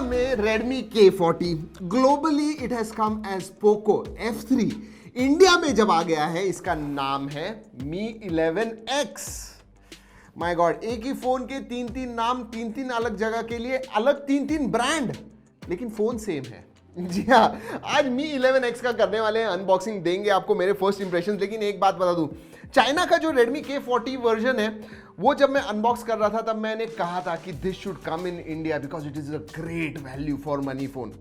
में Redmi K40, globally it has come as Poco F3, India में जब आ गया है इसका नाम है Mi11X। माय गॉड, एक ही फोन के तीन तीन नाम, तीन तीन अलग जगह के लिए अलग तीन तीन ब्रांड, लेकिन फोन सेम है। जी हाँ, आज Mi11X का करने वाले हैं, अनबॉक्सिंग देंगे आपको मेरे फर्स्ट इंप्रेशन। लेकिन एक बात बता दूं, चाइना का जो Redmi K40 वर्जन है वो जब मैं अनबॉक्स कर रहा था तब मैंने कहा था कि this should come in India because it is a great value for money phone.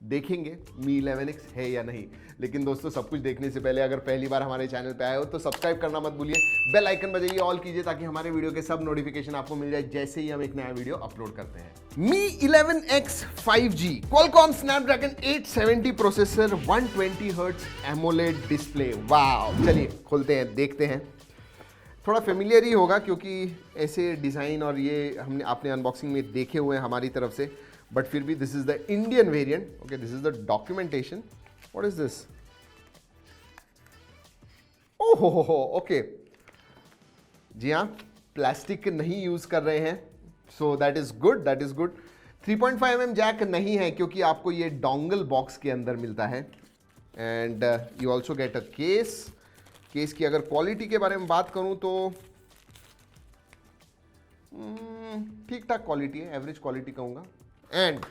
देखेंगे Mi11X है या नहीं, लेकिन दोस्तों सब कुछ देखने से पहले अगर पहली बार हमारे चैनल पे आए हो तो सब्सक्राइब करना मत भूलिए, बेल आइकन बजाइए, ऑल कीजिए ताकि हमारे वीडियो के सब नोटिफिकेशन आपको मिल जाए जैसे ही हम एक नया वीडियो अपलोड करते हैं। Mi11X 5G Qualcomm Snapdragon 870 processor, 120 Hz AMOLED display. वाह, चलिए खोलते हैं, देखते हैं। थोड़ा फेमिलियर ही होगा क्योंकि ऐसे डिज़ाइन और ये हमने आपने अनबॉक्सिंग में देखे हुए हैं हमारी तरफ से, बट फिर भी this is the Indian variant. Okay, this is the documentation. What is this? ओहो, ओके, जी हाँ, प्लास्टिक नहीं यूज कर रहे हैं, so that is good, that is good. 3.5 mm jack नहीं है क्योंकि आपको ये डोंगल बॉक्स के अंदर मिलता है। And you also get a case. Case की अगर क्वालिटी के बारे में बात करूं तो ठीक ठाक क्वालिटी है, एवरेज क्वालिटी कहूंगा। And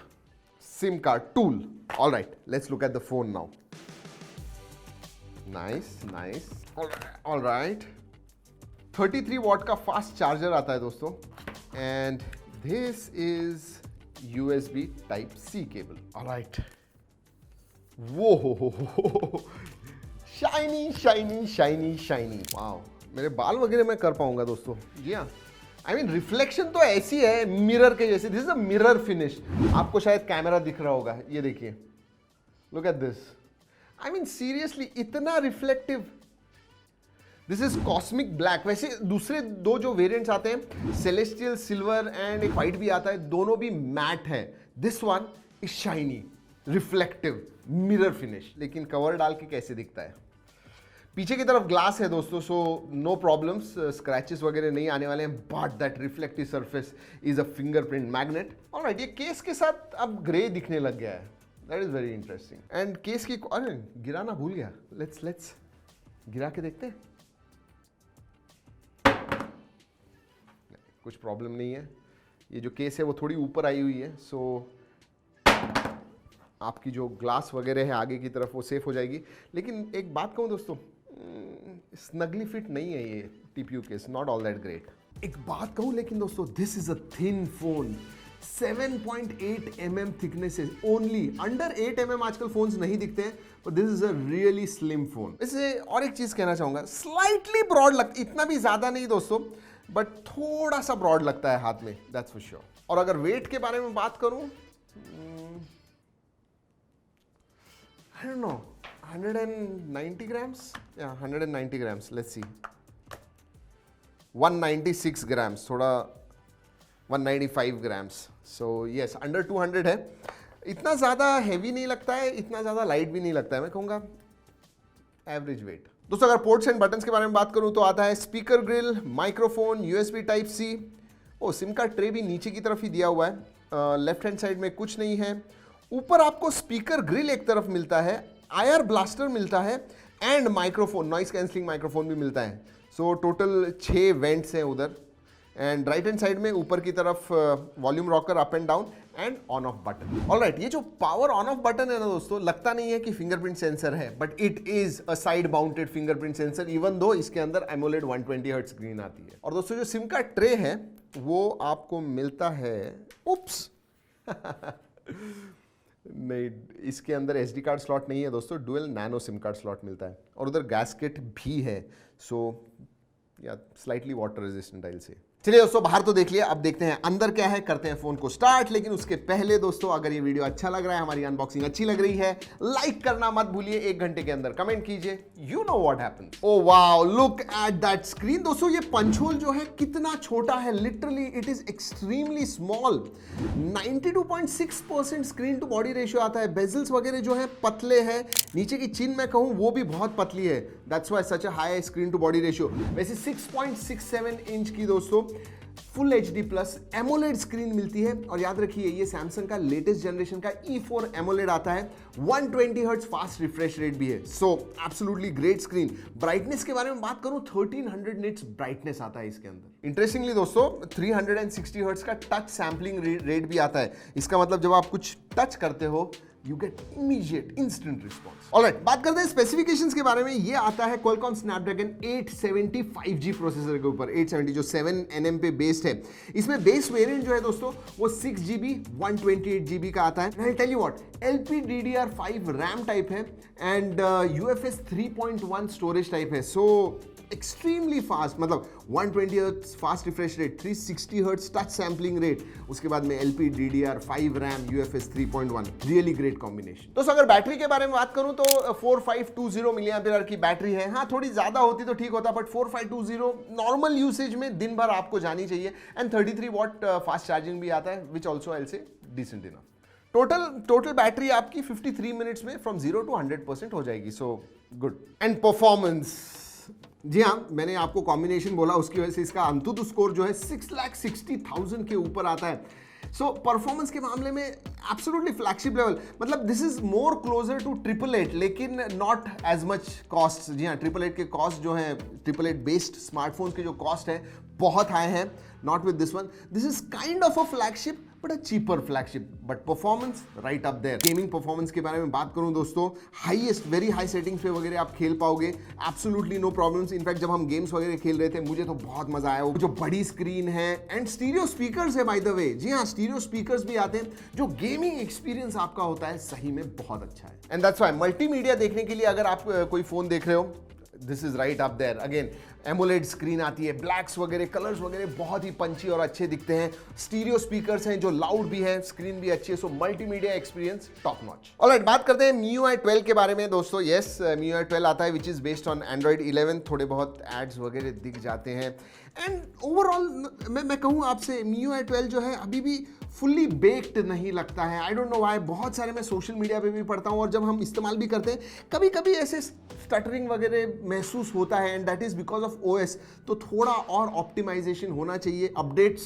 SIM card tool. All right, let's look at the phone now. Nice nice, all right. 33 what का फास्ट चार्जर आता है दोस्तों, and this is USB Type-C cable. All right, वो हो shiny shiny shiny shiny. Wow, मेरे बाल वगैरह मैं कर पाऊंगा दोस्तों। जी हाँ, आई मीन रिफ्लेक्शन तो ऐसी है मिरर के जैसे। This is a mirror finish. आपको शायद कैमरा दिख रहा होगा, ये देखिए, look at this. I mean seriously इतना reflective. This is cosmic black. वैसे दूसरे दो जो वेरिएंट्स आते हैं, सेलेस्टियल सिल्वर एंड एक वाइट भी आता है, दोनों भी मैट है। This one is shiny, reflective, mirror finish. लेकिन कवर डाल के कैसे दिखता है? पीछे की तरफ ग्लास है दोस्तों, सो नो प्रॉब्लम्स, स्क्रैचेस वगैरह नहीं आने वाले हैं, but that reflective surface is a fingerprint magnet. Alright, ये केस के साथ अब ग्रे दिखने लग गया है, that is very interesting. And case की, अरे गिराना भूल गया, लेट्स गिरा के देखते हैं। कुछ प्रॉब्लम नहीं है। ये जो केस है वो थोड़ी ऊपर आई हुई है, सो आपकी जो ग्लास वगैरह है आगे की तरफ वो सेफ हो जाएगी। लेकिन एक बात कहूँ दोस्तों, स्नगली फिट नहीं है ये TPU case, not all that great. एक बात कहूँ लेकिन दोस्तों, this is a thin phone, 7.8 mm thickness है ओनली। अंडर 8 mm आजकल फोन्स नहीं दिखते हैं, but this is a really slim phone. वैसे और एक चीज कहना चाहूंगा, स्लाइटली ब्रॉड लगता, इतना भी ज्यादा नहीं दोस्तों, बट थोड़ा सा ब्रॉड लगता है हाथ में, दैट्स फॉर श्योर। और अगर वेट के बारे में बात करूं, I don't know, 190 grams? Yeah, 190 grams. Let's see. 196 grams, थोड़ा 195 grams. So yes, under 200 है। इतना ज़्यादा हैवी नहीं लगता है, इतना ज़्यादा लाइट भी नहीं लगता है, मैं कहूँगा एवरेज वेट। दोस्तों अगर पोर्ट्स एंड बटन्स के बारे में बात करूँ तो आता है speaker grill, microphone, USB Type-C। ओ, सिम कार्ड ट्रे भी नीचे की तरफ ही दिया हुआ है। लेफ्ट हैंड साइड में कुछ नहीं है। ऊपर आपको स्पीकर ग्रिल एक तरफ मिलता है, IR ब्लास्टर मिलता है, and microphone, noise cancelling microphone भी मिलता है। सो टोटल 6 वेंट्स हैं उधर। एंड राइट हैंड साइड में ऊपर की तरफ volume rocker, up and down, and on off button. Alright, ये जो पावर ऑन ऑफ बटन है ना दोस्तों, लगता नहीं है कि फिंगरप्रिंट सेंसर है, but it is a side mounted fingerprint sensor, even though इसके अंदर AMOLED 120 Hz स्क्रीन आती है। और दोस्तों जो सिम का ट्रे है वो आपको मिलता है, उप्स नहीं, इसके अंदर SD कार्ड स्लॉट नहीं है दोस्तों, dual nano SIM card slot मिलता है, और उधर गैस्केट भी है, सो या स्लाइटली वाटर रेजिस्टेंट टाइल से। चलिए दोस्तों, बाहर तो देख लिया, अब देखते हैं अंदर क्या है, करते हैं फोन को स्टार्ट। लेकिन उसके पहले दोस्तों, अगर ये वीडियो अच्छा लग रहा है, हमारी अनबॉक्सिंग अच्छी लग रही है, लाइक करना मत भूलिए, 1 घंटे के अंदर कमेंट कीजिए, you know what happens. Oh wow, look at that screen. दोस्तों ये पंच होल जो है कितना छोटा है, literally it is extremely small. 92.6% screen to body ratio आता है। बेजल्स वगैरह जो है पतले हैं, नीचे की चिन मैं कहूँ वो भी बहुत पतली है, that's why such a high screen to body ratio. वैसे 6.67 इंच की दोस्तों full HD plus AMOLED screen मिलती है और याद रखिए ये सैमसंग का लेटेस्ट जनरेशन का E4 AMOLED आता है, 120 हर्ट्ज फास्ट रिफ्रेश रेट भी है, so absolutely great screen. Brightness के बारे में बात करूं 1300 निट्स ब्राइटनेस आता है इसके अंदर। इंटरेस्टिंगली दोस्तों 360 हर्ट्ज का टच सैम्पलिंग रेट भी आता है, इसका मतलब जब आप कुछ टच करते हो you get immediate instant response. Alright, बात करते हैं स्पेसिफिकेशंस के बारे में। ये आता है Qualcomm Snapdragon 870 5G प्रोसेसर के ऊपर, 870 जो 7nm पे बेस्ड है। इसमें बेस वेरिएंट जो है दोस्तों वो 6GB 128GB का आता है। I'll tell you what, LPDDR5 RAM type है एंड UFS 3.1 स्टोरेज टाइप है, सो एक्सट्रीमली फास्ट, मतलब 120 hertz fast refresh rate, 360 hertz touch sampling rate, उसके बाद में LPDDR5 RAM UFS 3.1, really great combination. तो अगर बैटरी के बारे में बात करूं तो 4520 मिली एम्पीयर की बैटरी है। हाँ थोड़ी ज्यादा होती तो ठीक होता, बट 4520 नॉर्मल यूसेज में दिन भर आपको जानी चाहिए एंड 33 वॉट फास्ट चार्जिंग भी आता है, विच ऑल्सो आई से डिसेंट इनफ। टोटल बैटरी आपकी 53 मिनट्स में फ्रॉम 0 to 100% हो जाएगी, सो गुड। एंड परफॉर्मेंस, जी हाँ मैंने आपको कॉम्बिनेशन बोला, उसकी वजह से इसका अंतुतु स्कोर जो है 6,60,000 के ऊपर आता है। सो परफॉर्मेंस के मामले में एब्सोल्युटली फ्लैगशिप लेवल, मतलब this is more closer to 888 लेकिन नॉट एज मच कॉस्ट। जी हाँ 888 के कॉस्ट जो है, 888 बेस्ड स्मार्टफोन्स के जो कॉस्ट है बहुत हाई है, not with this one. This is kind of a flagship but a cheaper flagship, but performance right up there. Gaming performance के बारे में बात करूं दोस्तों, हाईएस्ट वेरी हाई सेटिंग्स पे वगैरह आप खेल पाओगे, एब्सोल्युटली नो प्रॉब्लम्स। इनफैक्ट जब हम गेम्स वगैरह खेल रहे थे मुझे तो बहुत मजा आया। वो जो बड़ी स्क्रीन है एंड स्टीरियो स्पीकर्स है बाय द वे, जी हाँ स्टीरियो स्पीकर्स भी आते हैं, जो गेमिंग एक्सपीरियंस आपका होता है सही में बहुत अच्छा है। एंड दैट्स व्हाई मल्टीमीडिया देखने के लिए अगर आप कोई फोन देख रहे हो, this is right up there. Again AMOLED screen आती है, ब्लैक्स वगैरह कलर्स वगैरह बहुत ही पंची और अच्छे दिखते हैं, स्टीरियो स्पीकर्स हैं जो लाउड भी है, स्क्रीन भी अच्छी है, so multimedia experience top notch. Alright, बात करते हैं MIUI 12 के बारे में दोस्तों। यस MIUI 12 आता है which is based on Android 11। थोड़े बहुत एड्स वगैरह दिख जाते हैं एंड ओवरऑल मैं कहूँ आपसे MIUI 12 जो है अभी भी फुल्ली बेक्ड नहीं लगता है। आई डोंट नो व्हाई, बहुत सारे मैं सोशल मीडिया पे भी पढ़ता हूँ और जब हम इस्तेमाल भी करते हैं कभी कभी ऐसे स्टटरिंग वगैरह महसूस होता है and that is because of OS। तो थोड़ा और ऑप्टिमाइजेशन होना चाहिए। अपडेट्स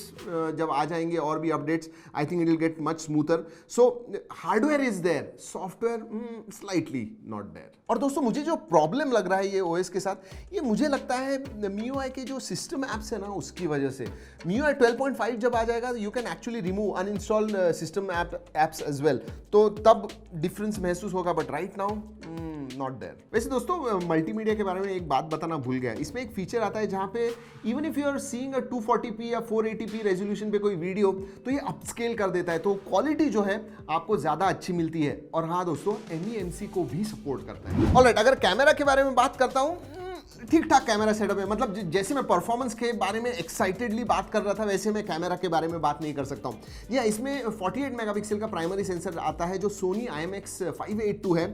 जब आ जाएंगे और भी updates, I think it will get much smoother. So hardware is there, software slightly not there. और दोस्तों मुझे जो प्रॉब्लम लग रहा है ये OS के साथ, ये मुझे लगता है MIUI के जो सिस्टम एप्स है ना उसकी वजह से। MIUI 12.5 जब आ जाएगा you can actually remove uninstall system apps as well, तो तब डिफरेंस महसूस होगा, but right now not there. वैसे दोस्तों मल्टीमीडिया के बारे में एक बात बताना भूल गया, इसमें एक फीचर आता है जहां पे even if you are seeing a 240p या 480p रेजोल्यूशन पे कोई वीडियो, तो ये अपस्केल कर देता है, तो क्वालिटी जो है आपको ज्यादा अच्छी मिलती है। और हाँ दोस्तों MEMC को भी सपोर्ट करता है। ऑलराइट, अगर कैमरा के बारे में बात करता हूं, ठीक ठाक कैमरा सेटअप है। मतलब जैसे मैं परफॉर्मेंस के बारे में एक्साइटेडली बात कर रहा था वैसे मैं कैमरा के बारे में बात नहीं कर सकता हूँ। या इसमें 48 मेगापिक्सल का प्राइमरी सेंसर आता है जो सोनी IMX 582 है।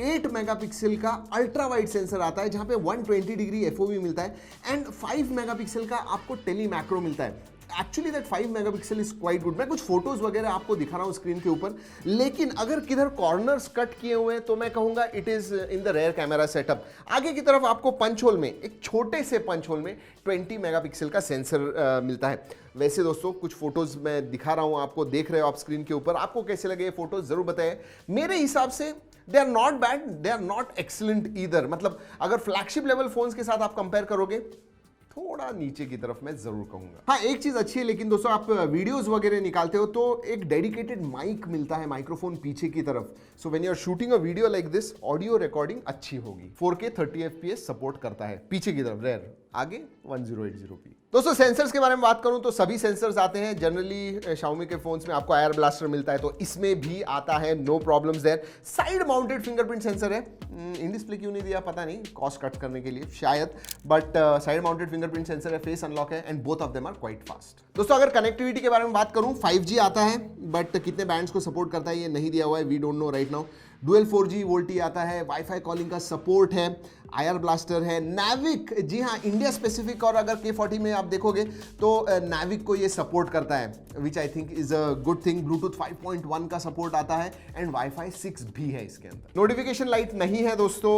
8 मेगापिक्सल का अल्ट्रा वाइड सेंसर आता है जहाँ पे 120 डिग्री FOV मिलता है एंड 5 मेगापिक्सल का आपको टेली मैक्रो मिलता है। Actually that 5 megapixel is quite good. मैं कुछ फोटोज वगैरह आपको दिखा रहा हूँ स्क्रीन के ऊपर, लेकिन अगर किधर कॉर्नर्स कट किए हुए हैं तो मैं कहूंगा it is in the rare camera setup. आगे की तरफ आपको पंच होल में, एक छोटे से पंच होल में 20 मेगापिक्सल का सेंसर मिलता है। वैसे दोस्तों कुछ फोटोज मैं दिखा रहा हूँ आपको, देख रहे हो आप स्क्रीन के ऊपर, आपको कैसे लगे ये फोटोज जरूर बताएं। मेरे हिसाब से they are not bad, they are not excellent either. मतलब अगर फ्लैगशिप लेवल फोन्स के साथ आप कंपेयर करोगे थोड़ा नीचे की तरफ मैं जरूर कहूंगा। हाँ एक चीज अच्छी है, लेकिन दोस्तों आप वीडियोस वगैरह निकालते हो तो एक डेडिकेटेड माइक मिलता है, माइक्रोफोन पीछे की तरफ। So when you are shooting a video like this, audio recording अच्छी होगी। 4K 30 FPS सपोर्ट करता है पीछे की तरफ, रेयर आगे 1080p। दोस्तों सेंसर्स के बारे में बात करूं तो सभी सेंसर्स आते हैं। जनरली Xiaomi के फोन्स में आपको एयर ब्लास्टर मिलता है, तो इसमें भी आता है, no problems there. Side mounted fingerprint sensor है, इन डिस्प्ले क्यों नहीं दिया पता नहीं, कॉस्ट कट करने के लिए शायद, but side mounted fingerprint sensor है, फेस अनलॉक है and both of them are quite fast. दोस्तों अगर कनेक्टिविटी के बारे में बात करूं, 5G आता है बट कितने बैंड्स को सपोर्ट करता है ये नहीं दिया हुआ है, we don't know right now. Dual 4G VoLTE आता है, वाईफाई कॉलिंग का सपोर्ट है, आईआर ब्लास्टर है, नाविक, जी हाँ इंडिया स्पेसिफिक, और अगर K40 में आप देखोगे तो नाविक को ये सपोर्ट करता है, which I think is a good thing. Bluetooth 5.1 का सपोर्ट आता है एंड वाईफाई 6 भी है इसके अंदर। नोटिफिकेशन लाइट नहीं है दोस्तों,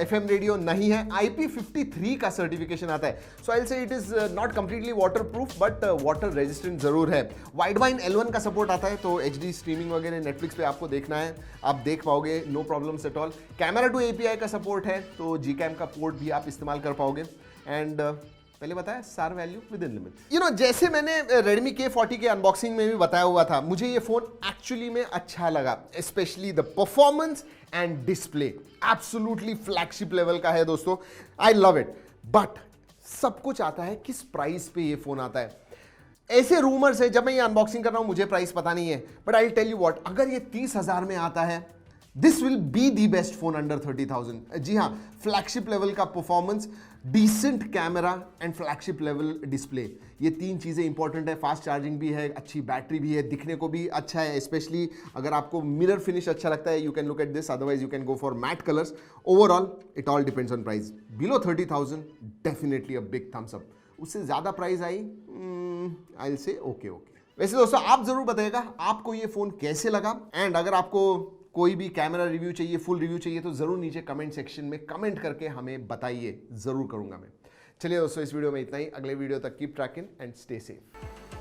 FM रेडियो नहीं है, IP53 का सर्टिफिकेशन आता है, so I will say it is not completely waterproof but water resistant जरूर है। वाइडबाइन L1 का सपोर्ट आता है, तो HD स्ट्रीमिंग वगैरह नेटफ्लिक्स पे आपको देखना है आप देख पाओगे, no problems at all. Camera two API का सपोर्ट है, तो Gcam का पोर्ट भी आप इस्तेमाल कर पाओगे एंड पहले बताया सार वैल्यू विद इन लिमिट। जैसे मैंने Redmi K40 के अनबॉक्सिंग में भी बताया हुआ था, मुझे ये फोन एक्चुअली में अच्छा लगा, specially the performance and display absolutely flagship level का है दोस्तों, आई लव इट। बट सब कुछ आता है किस प्राइस पे ये फोन आता है। ऐसे रूमर्स है, जब मैं ये अनबॉक्सिंग कर रहा हूं मुझे प्राइस पता नहीं है, but I tell you what, अगर ये 30,000 में आता है, this will be the best phone under 30,000। जी हाँ, फ्लैगशिप लेवल का performance, decent camera and flagship level display, ये तीन चीजें इंपॉर्टेंट है। फास्ट चार्जिंग भी है, अच्छी बैटरी भी है, दिखने को भी अच्छा है, स्पेशली अगर आपको मिरर फिनिश अच्छा लगता है, you can look at this, otherwise you can go for matte colours. Overall it all depends on price. Below 30,000 definitely a big thumbs up. उससे ज्यादा प्राइस आई, I will say okay okay. वैसे दोस्तों आप जरूर बताइएगा आपको ये फोन कैसे लगा, एंड अगर आपको कोई भी कैमरा रिव्यू चाहिए, फुल रिव्यू चाहिए, तो जरूर नीचे कमेंट सेक्शन में कमेंट करके हमें बताइए, जरूर करूंगा मैं। चलिए दोस्तों इस वीडियो में इतना ही, अगले वीडियो तक keep trekking and stay safe.